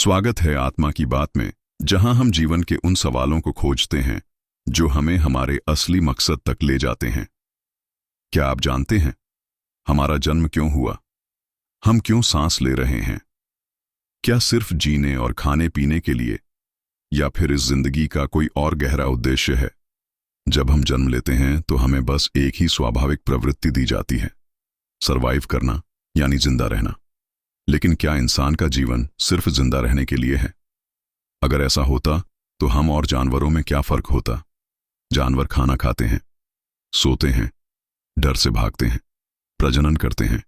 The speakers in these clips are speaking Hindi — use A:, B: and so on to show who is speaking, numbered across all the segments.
A: स्वागत है आत्मा की बात में, जहां हम जीवन के उन सवालों को खोजते हैं जो हमें हमारे असली मकसद तक ले जाते हैं। क्या आप जानते हैं हमारा जन्म क्यों हुआ? हम क्यों सांस ले रहे हैं? क्या सिर्फ जीने और खाने पीने के लिए, या फिर इस जिंदगी का कोई और गहरा उद्देश्य है? जब हम जन्म लेते हैं तो हमें बस एक ही स्वाभाविक प्रवृत्ति दी जाती है, सरवाइव करना, यानी जिंदा रहना। लेकिन क्या इंसान का जीवन सिर्फ जिंदा रहने के लिए है? अगर ऐसा होता तो हम और जानवरों में क्या फर्क होता? जानवर खाना खाते हैं, सोते हैं, डर से भागते हैं, प्रजनन करते हैं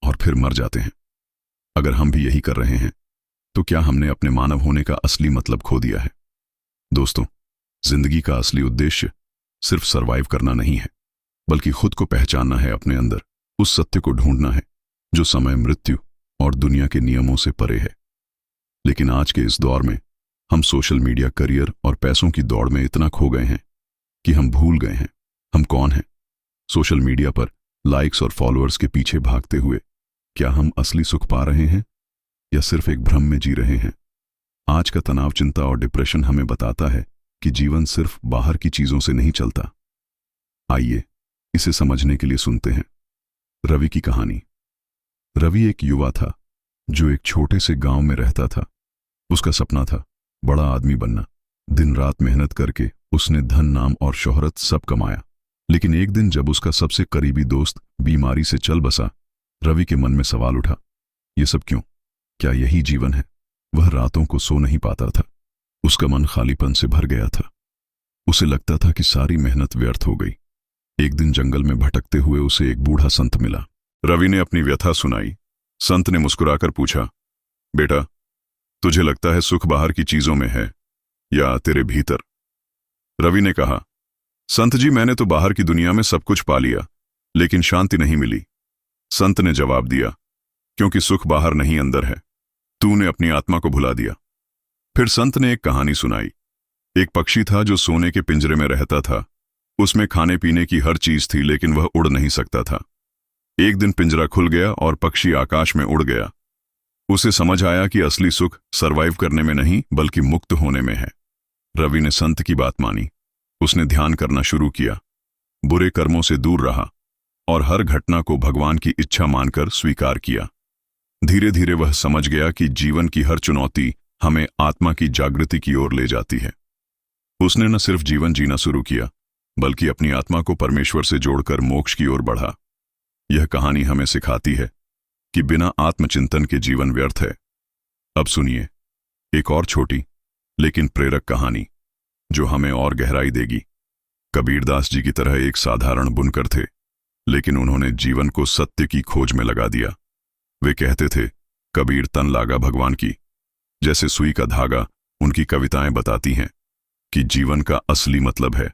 A: और फिर मर जाते हैं। अगर हम भी यही कर रहे हैं तो क्या हमने अपने मानव होने का असली मतलब खो दिया है? दोस्तों, जिंदगी का असली उद्देश्य सिर्फ सरवाइव करना नहीं है, बल्कि खुद को पहचानना है, अपने अंदर उस सत्य को ढूंढना है जो समय, मृत्यु और दुनिया के नियमों से परे है। लेकिन आज के इस दौर में हम सोशल मीडिया, करियर और पैसों की दौड़ में इतना खो गए हैं कि हम भूल गए हैं हम कौन हैं। सोशल मीडिया पर लाइक्स और फॉलोअर्स के पीछे भागते हुए क्या हम असली सुख पा रहे हैं या सिर्फ एक भ्रम में जी रहे हैं? आज का तनाव, चिंता और डिप्रेशन हमें बताता है कि जीवन सिर्फ बाहर की चीजों से नहीं चलता। आइए इसे समझने के लिए सुनते हैं रवि की कहानी। रवि एक युवा था जो एक छोटे से गांव में रहता था। उसका सपना था बड़ा आदमी बनना। दिन रात मेहनत करके उसने धन, नाम और शोहरत सब कमाया। लेकिन एक दिन जब उसका सबसे करीबी दोस्त बीमारी से चल बसा, रवि के मन में सवाल उठा, ये सब क्यों? क्या यही जीवन है? वह रातों को सो नहीं पाता था। उसका मन खालीपन से भर गया था। उसे लगता था कि सारी मेहनत व्यर्थ हो गई। एक दिन जंगल में भटकते हुए उसे एक बूढ़ा संत मिला। रवि ने अपनी व्यथा सुनाई। संत ने मुस्कुराकर पूछा, बेटा, तुझे लगता है सुख बाहर की चीजों में है या तेरे भीतर? रवि ने कहा, संत जी, मैंने तो बाहर की दुनिया में सब कुछ पा लिया, लेकिन शांति नहीं मिली। संत ने जवाब दिया, क्योंकि सुख बाहर नहीं, अंदर है। तूने अपनी आत्मा को भुला दिया। फिर संत ने एक कहानी सुनाई। एक पक्षी था जो सोने के पिंजरे में रहता था। उसमें खाने पीने की हर चीज थी, लेकिन वह उड़ नहीं सकता था। एक दिन पिंजरा खुल गया और पक्षी आकाश में उड़ गया। उसे समझ आया कि असली सुख सरवाइव करने में नहीं, बल्कि मुक्त होने में है। रवि ने संत की बात मानी। उसने ध्यान करना शुरू किया, बुरे कर्मों से दूर रहा और हर घटना को भगवान की इच्छा मानकर स्वीकार किया। धीरे धीरे वह समझ गया कि जीवन की हर चुनौती हमें आत्मा की जागृति की ओर ले जाती है। उसने न सिर्फ जीवन जीना शुरू किया, बल्कि अपनी आत्मा को परमेश्वर से जोड़कर मोक्ष की ओर बढ़ा। यह कहानी हमें सिखाती है कि बिना आत्मचिंतन के जीवन व्यर्थ है। अब सुनिए एक और छोटी लेकिन प्रेरक कहानी जो हमें और गहराई देगी। कबीरदास जी की तरह एक साधारण बुनकर थे, लेकिन उन्होंने जीवन को सत्य की खोज में लगा दिया। वे कहते थे, कबीर तन लागा भगवान की। जैसे सुई का धागा उनकी कविताएं बताती हैं कि जीवन का असली मतलब है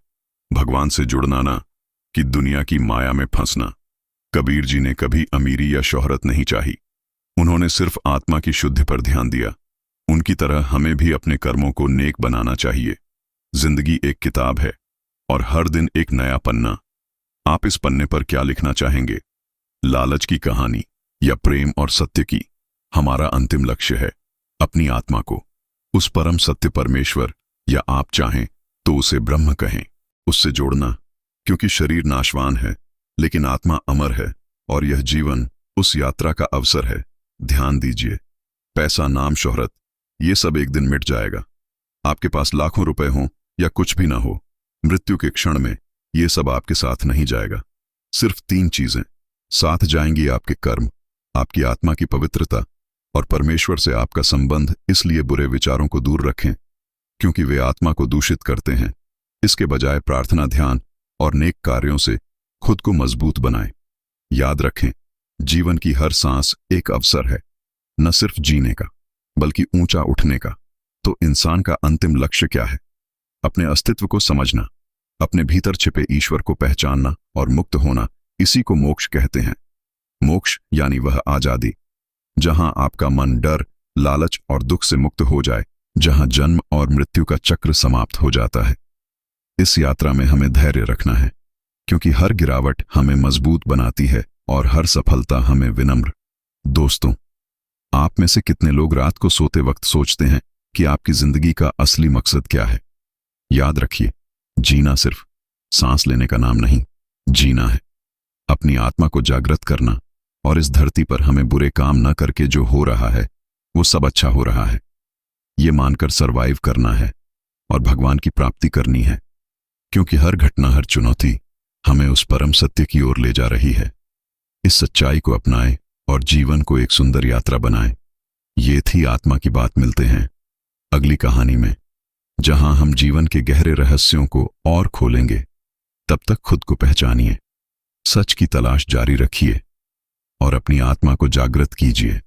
A: भगवान से जुड़ना, ना कि दुनिया की माया में फंसना। कबीर जी ने कभी अमीरी या शोहरत नहीं चाही। उन्होंने सिर्फ आत्मा की शुद्धि पर ध्यान दिया। उनकी तरह हमें भी अपने कर्मों को नेक बनाना चाहिए। जिंदगी एक किताब है और हर दिन एक नया पन्ना। आप इस पन्ने पर क्या लिखना चाहेंगे? लालच की कहानी या प्रेम और सत्य की? हमारा अंतिम लक्ष्य है अपनी आत्मा को उस परम सत्य परमेश्वर, या आप चाहें तो उसे ब्रह्म कहें, उससे जोड़ना। क्योंकि शरीर नाशवान है, लेकिन आत्मा अमर है और यह जीवन उस यात्रा का अवसर है। ध्यान दीजिए, पैसा, नाम, शोहरत, ये सब एक दिन मिट जाएगा। आपके पास लाखों रुपए हों या कुछ भी ना हो, मृत्यु के क्षण में ये सब आपके साथ नहीं जाएगा। सिर्फ 3 चीजें साथ जाएंगी, आपके कर्म, आपकी आत्मा की पवित्रता और परमेश्वर से आपका संबंध। इसलिए बुरे विचारों को दूर रखें, क्योंकि वे आत्मा को दूषित करते हैं। इसके बजाय प्रार्थना, ध्यान और नेक कार्यों से खुद को मजबूत बनाएं। याद रखें, जीवन की हर सांस एक अवसर है, न सिर्फ जीने का, बल्कि ऊंचा उठने का। तो इंसान का अंतिम लक्ष्य क्या है? अपने अस्तित्व को समझना, अपने भीतर छिपे ईश्वर को पहचानना और मुक्त होना। इसी को मोक्ष कहते हैं। मोक्ष यानी वह आजादी जहां आपका मन डर, लालच और दुख से मुक्त हो जाए, जहां जन्म और मृत्यु का चक्र समाप्त हो जाता है। इस यात्रा में हमें धैर्य रखना है, क्योंकि हर गिरावट हमें मजबूत बनाती है और हर सफलता हमें विनम्र। दोस्तों, आप में से कितने लोग रात को सोते वक्त सोचते हैं कि आपकी जिंदगी का असली मकसद क्या है? याद रखिए, जीना सिर्फ सांस लेने का नाम नहीं, जीना है अपनी आत्मा को जागृत करना, और इस धरती पर हमें बुरे काम न करके जो हो रहा है वो सब अच्छा हो रहा है, ये मानकर सरवाइव करना है और भगवान की प्राप्ति करनी है, क्योंकि हर घटना, हर चुनौती हमें उस परम सत्य की ओर ले जा रही है। इस सच्चाई को अपनाएं और जीवन को एक सुंदर यात्रा बनाएं। ये थी आत्मा की बात। मिलते हैं अगली कहानी में, जहां हम जीवन के गहरे रहस्यों को और खोलेंगे। तब तक खुद को पहचानिए, सच की तलाश जारी रखिए और अपनी आत्मा को जागृत कीजिए।